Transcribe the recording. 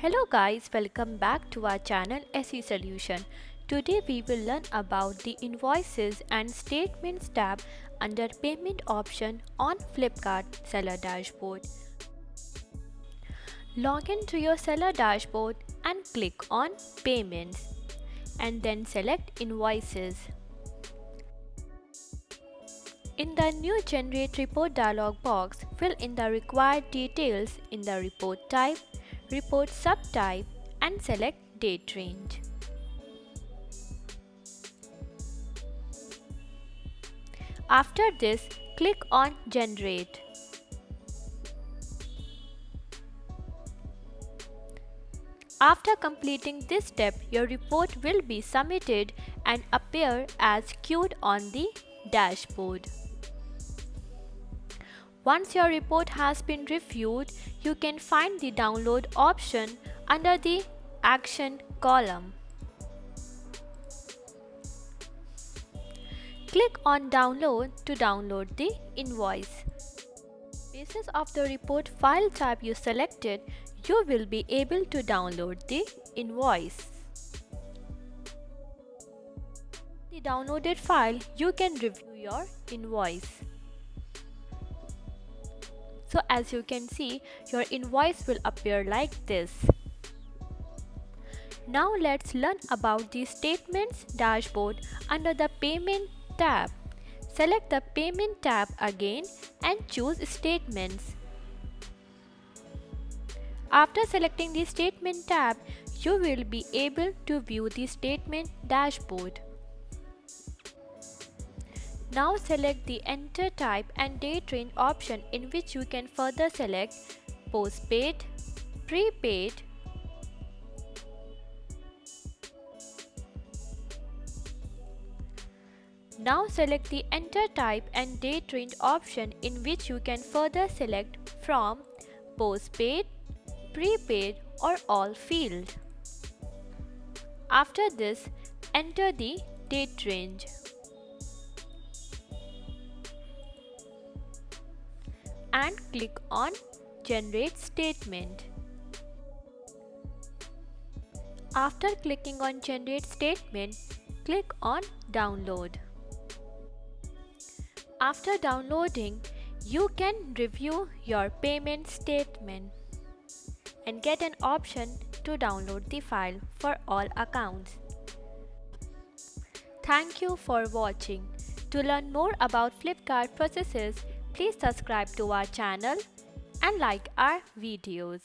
Hello guys, welcome back to our channel SE Solution. Today we will learn about the Invoices and Statements tab under Payment option on Flipkart Seller Dashboard. Log in to your Seller Dashboard and click on Payments and then select Invoices. In the new Generate Report dialog box, fill in the required details in the report type, report subtype and select date range. After this, click on Generate. After completing this step, your report will be submitted and appear as queued on the dashboard. Once your report has been reviewed, you can find the download option under the Action column. Click on Download to download the invoice. Basis of the report file type you selected, you will be able to download the invoice. The downloaded file, you can review your invoice. So as you can see, your invoice will appear like this. Now let's learn about the Statements dashboard under the Payment tab. Select the Payment tab again and choose Statements. After selecting the Statement tab, you will be able to view the Statement dashboard. Now select the Enter Type and Date Range option, in which you can further select Postpaid, Prepaid, Now select the Enter Type and Date Range option, in which you can further select from Postpaid, Prepaid or All field. After this, enter the date range. And click on Generate Statement. After clicking on Generate Statement, click on Download. After downloading, you can review your payment statement and get an option to download the file for all accounts. Thank you for watching. To learn more about Flipkart processes, please subscribe to our channel and like our videos.